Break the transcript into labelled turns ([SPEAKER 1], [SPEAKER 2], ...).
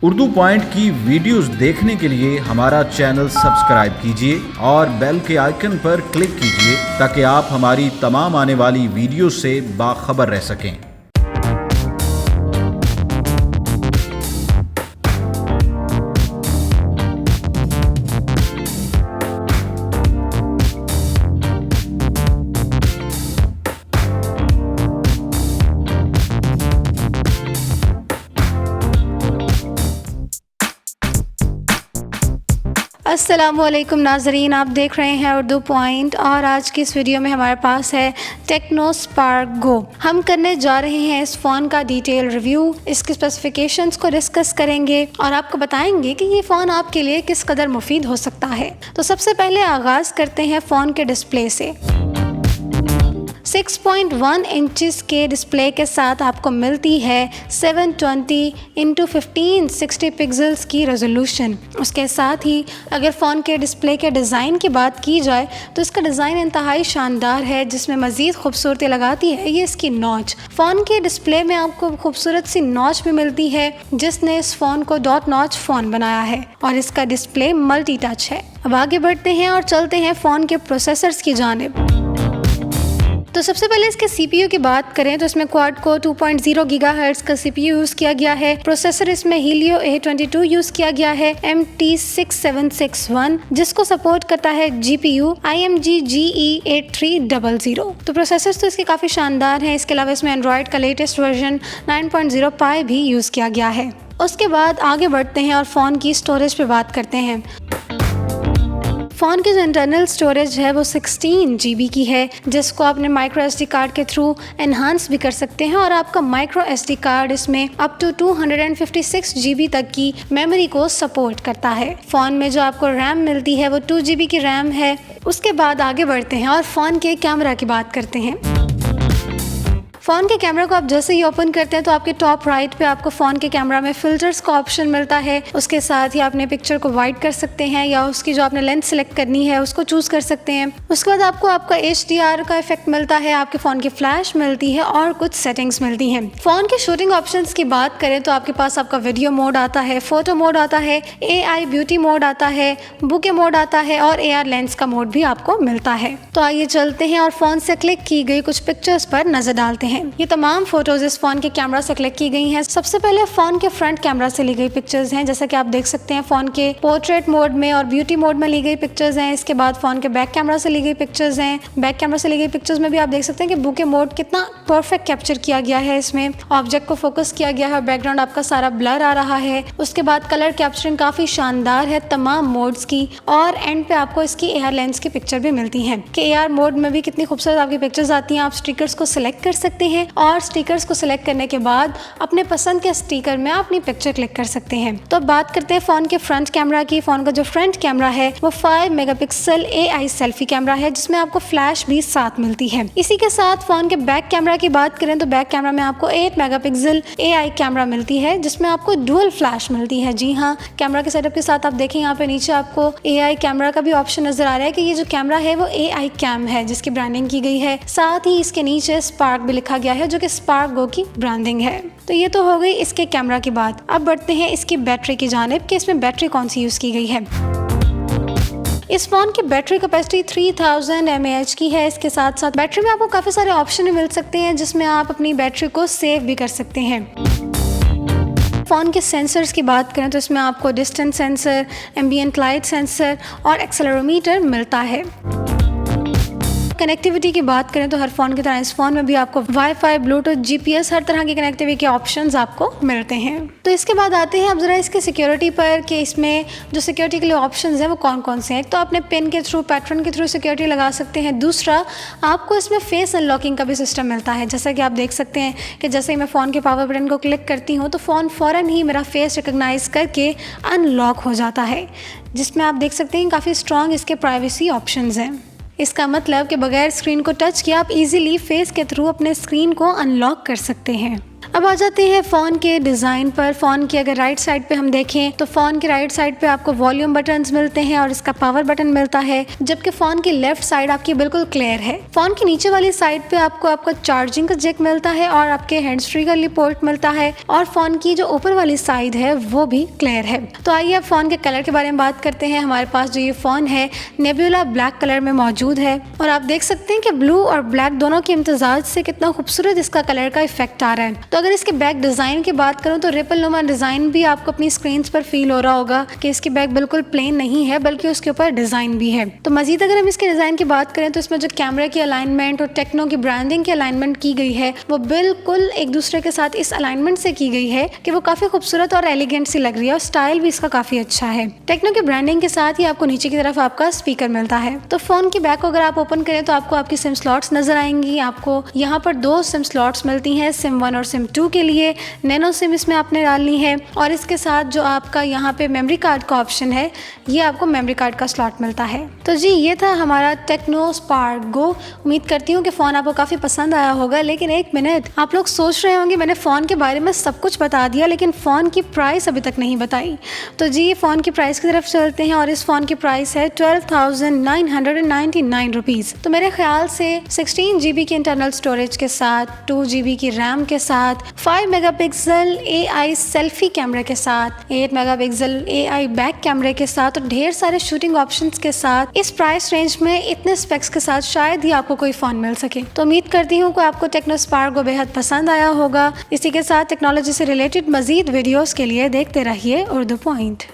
[SPEAKER 1] Urdu point की videos देखने के लिए हमारा चैनल सब्सक्राइब कीजिए और बेल के आइकन पर क्लिक कीजिए ताकि आप हमारी तमाम आने वाली वीडियो से बाखबर रह सकें।
[SPEAKER 2] अस्सलामुअलैकुम नाजरीन, आप देख रहे हैं उर्दू पॉइंट और आज की इस वीडियो में हमारे पास है टेक्नो स्पार्क गो। हम करने जा रहे हैं इस फ़ोन का डिटेल रिव्यू, इसके स्पेसिफिकेशंस को डिस्कस करेंगे और आपको बताएंगे कि ये फ़ोन आपके लिए किस कदर मुफीद हो सकता है। तो सबसे पहले आगाज़ करते हैं फ़ोन के डिस्प्ले से। 6.1 इंचेस के डिस्प्ले के साथ आपको मिलती है 720x1560 पिक्सल्स की रेजोल्यूशन। उसके साथ ही अगर फ़ोन के डिस्प्ले के डिज़ाइन की बात की जाए तो इसका डिज़ाइन इंतहाई शानदार है। जिसमें मज़ीद खूबसूरती लगाती है ये इसकी नॉच। फ़ोन के डिस्प्ले में आपको खूबसूरत सी नॉच भी मिलती है जिसने इस phone co dot notch phone बनाया है और इसका डिस्प्ले मल्टी टच है। अब आगे बढ़ते हैं और चलते हैं फ़ोन के प्रोसेसर्स की जानिब। तो सबसे पहले इसके CPU की बात करें तो इसमें क्वाड को 2.0 GHz का CPU यूज़ किया गया है। प्रोसेसर इसमें Helio A22 यूज़ किया गया है MT6761 जिसको सपोर्ट करता है GPU IMG GE8300। तो प्रोसेसर्स तो इसके काफ़ी शानदार हैं। इसके अलावा इसमें एंड्रॉयड का लेटेस्ट वर्जन 9.0 Pie भी यूज़ किया गया है। उसके बाद आगे बढ़ते हैं और फ़ोन की स्टोरेज पे बात करते हैं। फ़ोन की जो इंटरनल स्टोरेज है वो 16 GB की है जिसको आपने माइक्रो SD कार्ड के थ्रू एनहांस भी कर सकते हैं और आपका माइक्रो SD कार्ड इसमें अप टू 256 GB तक की मेमोरी को सपोर्ट करता है। फ़ोन में जो आपको रैम मिलती है वो 2 GB की रैम है। उसके बाद आगे बढ़ते हैं और फ़ोन के कैमरा की बात करते हैं। फ़ोन के कैमरा को आप जैसे ही ओपन करते हैं तो आपके टॉप राइट पे आपको फ़ोन के कैमरा में फ़िल्टर्स का ऑप्शन मिलता है। उसके साथ ही आपने पिक्चर को वाइड कर सकते हैं या उसकी जो आपने लेंथ सेलेक्ट करनी है उसको चूज़ कर सकते हैं। उसके बाद आपको आपका HDR का इफेक्ट मिलता है, आपके फ़ोन की फ्लैश मिलती है और कुछ सेटिंग्स मिलती हैं। फ़ोन के शूटिंग ऑप्शंस की बात करें तो आपके पास आपका वीडियो मोड आता है, फ़ोटो मोड आता है, AI ब्यूटी मोड आता है, बुके मोड आता है और AR लेंस का मोड भी आपको मिलता है। तो आइए चलते हैं और फ़ोन से क्लिक की गई कुछ पिक्चर्स पर नज़र डालते हैं। ये तमाम फोटोज इस फोन के कैमरा से क्लिक की गई हैं। सबसे पहले फोन के फ्रंट कैमरा से ली गई पिक्चर्स हैं, जैसा कि आप देख सकते हैं फोन के पोर्ट्रेट मोड में और ब्यूटी मोड में ली गई पिक्चर्स हैं। इसके बाद फोन के बैक कैमरा से ली गई पिक्चर्स हैं। बैक कैमरा से ली गई पिक्चर्स में भी आप देख सकते हैं कि बुके मोड कितना परफेक्ट कैप्चर किया गया है। इसमें ऑब्जेक्ट को फोकस किया गया है, बैकग्राउंड आपका सारा ब्लर आ रहा है। उसके बाद कलर कैप्चरिंग काफी शानदार है तमाम मोड्स की और एंड पे आपको इसकी AR लेंस की पिक्चर भी मिलती है कि AR मोड में भी कितनी खूबसूरत आपकी पिक्चर्स आती हैं। आप स्टिकर्स को सिलेक्ट कर सकते हैं और स्टिकर्स को सिलेक्ट करने के बाद अपने पसंद के स्टिकर में अपनी पिक्चर क्लिक कर सकते हैं। तो अब बात करते हैं फोन के फ्रंट कैमरा की। फोन का जो फ्रंट कैमरा है वो 5 मेगापिक्सल AI सेल्फी कैमरा है जिसमें आपको फ्लैश भी साथ मिलती है। इसी के साथ फोन के बैक कैमरा की बात करें तो बैक कैमरा में आपको 8 मेगापिक्सल AI कैमरा मिलती है जिसमें आपको डुअल फ्लैश मिलती है। जी हाँ, कैमरा के सेटअप के साथ आप देखें यहाँ पे नीचे आपको AI कैमरा का भी ऑप्शन नजर आ रहा है कि ये जो कैमरा है वो AI कैम है जिसकी ब्रांडिंग की गई है। साथ ही इसके नीचे स्पार्क भी लिखा गया है जो कि स्पार्क गो की ब्रांडिंग है। तो ये तो हो गई इसके कैमरा की बात। अब बढ़ते हैं इसकी बैटरी की जानिब कि इसमें बैटरी कौन सी यूज़ की गई है। इस फोन की बैटरी कैपेसिटी 3000 mAh की है। इसके साथ साथ बैटरी में आपको काफ़ी सारे ऑप्शन भी मिल सकते हैं जिसमें आप अपनी बैटरी को सेव भी कर सकते हैं। फ़ोन के सेंसर्स की बात करें तो इसमें आपको distance sensor, ambient light sensor और एक्सेलेरोमीटर मिलता है। कनेक्टिविटी की बात करें तो हर फ़ोन की तरह इस फ़ोन में भी आपको वाईफाई, ब्लूटूथ, GPS हर तरह की कनेक्टिविटी के ऑप्शंस आपको मिलते हैं। तो इसके बाद आते हैं अब ज़रा इसके सिक्योरिटी पर कि इसमें जो सिक्योरिटी के लिए ऑप्शंस हैं वो कौन कौन से हैं। एक तो आपने पिन के थ्रू, पैटर्न के थ्रू सिक्योरिटी लगा सकते हैं। दूसरा, आपको इसमें फेस अनलॉकिंग का भी सिस्टम मिलता है। जैसा कि आप देख सकते हैं कि जैसे ही मैं फ़ोन के पावर बटन को क्लिक करती हूँ तो फ़ोन फ़ौरन ही मेरा फेस रिकग्नाइज़ करके अनलॉक हो जाता है, जिसमें आप देख सकते हैं काफ़ी स्ट्रॉन्ग इसके प्राइवेसी ऑप्शंस हैं। इसका मतलब कि बगैर स्क्रीन को टच किए आप इजीली फेस के थ्रू अपने स्क्रीन को अनलॉक कर सकते हैं। अब आ जाते हैं फ़ोन के डिज़ाइन पर। फ़ोन की अगर राइट साइड पे हम देखें तो फ़ोन के राइट साइड पे आपको वॉल्यूम बटन्स मिलते हैं और इसका पावर बटन मिलता है, जबकि फ़ोन की लेफ्ट साइड आपकी बिल्कुल क्लियर है। फ़ोन की नीचे वाली साइड पे आपको आपका चार्जिंग का जैक मिलता है और आपके हैंड्स फ्री का पोर्ट मिलता है, और फ़ोन की जो ऊपर वाली साइड है वो भी क्लियर है। तो आइए अब फ़ोन के कलर के बारे में बात करते हैं। हमारे पास जो ये फ़ोन है नेबुला ब्लैक कलर में मौजूद है, और आप देख सकते हैं कि ब्लू और ब्लैक दोनों के इम्तजाज से कितना खूबसूरत इसका कलर का इफेक्ट आ रहा है। तो अगर इसके बैक डिज़ाइन की बात करूँ तो रिपल नुमा डिज़ाइन भी आपको अपनी स्क्रीन पर फील हो रहा होगा कि इसकी बैक बिल्कुल प्लेन नहीं है, बल्कि उसके ऊपर डिज़ाइन भी है। तो मजीद अगर हम इसके डिज़ाइन की बात करें तो इसमें जो कैमरा की अलाइनमेंट और टेक्नो की ब्रांडिंग की अलाइनमेंट की गई है वो बिल्कुल एक दूसरे के साथ इस अलाइनमेंट से की गई है कि वो काफ़ी खूबसूरत और एलिगेंट सी लग रही है, और स्टाइल भी इसका काफ़ी अच्छा है। टेक्नो की ब्रांडिंग के साथ ही आपको नीचे की तरफ आपका स्पीकर मिलता है। तो फ़ोन की बैक को अगर आप ओपन करें तो आपको आपकी सिम स्लॉट्स नजर आएंगी। आपको यहाँ पर 2 सिम स्लॉट्स मिलती हैं, सिम 1 और सिम 2 के लिए। नैनो सिम इसमें आपने डालनी है, और इसके साथ जो आपका यहाँ पे मेमोरी कार्ड का ऑप्शन है, ये आपको मेमोरी कार्ड का स्लॉट मिलता है। तो जी ये था हमारा टेक्नो स्पार्क गो। उम्मीद करती हूँ कि फ़ोन आपको काफ़ी पसंद आया होगा। लेकिन एक मिनट, आप लोग सोच रहे होंगे मैंने फ़ोन के बारे में सब कुछ बता दिया लेकिन फ़ोन की प्राइस अभी तक नहीं बताई। तो जी फ़ोन की प्राइस की तरफ चलते हैं, और इस फ़ोन की प्राइस है 12,999 रुपीज़। तो मेरे ख्याल से 16 GB की इंटरनल स्टोरेज के साथ, 2 GB की रैम के साथ, 5 मेगापिक्सल AI सेल्फी कैमरे के साथ, 8 मेगापिक्सल AI बैक कैमरे के साथ और ढेर सारे शूटिंग ऑप्शंस के साथ, इस प्राइस रेंज में इतने स्पेक्स के साथ शायद ही आपको कोई फ़ोन मिल सके। तो उम्मीद करती हूँ कि आपको टेक्नो स्पार्क गो बेहद पसंद आया होगा। इसी के साथ टेक्नोलॉजी से रिलेटेड मजीद वीडियोस के लिए देखते रहिए उर्दू पॉइंट।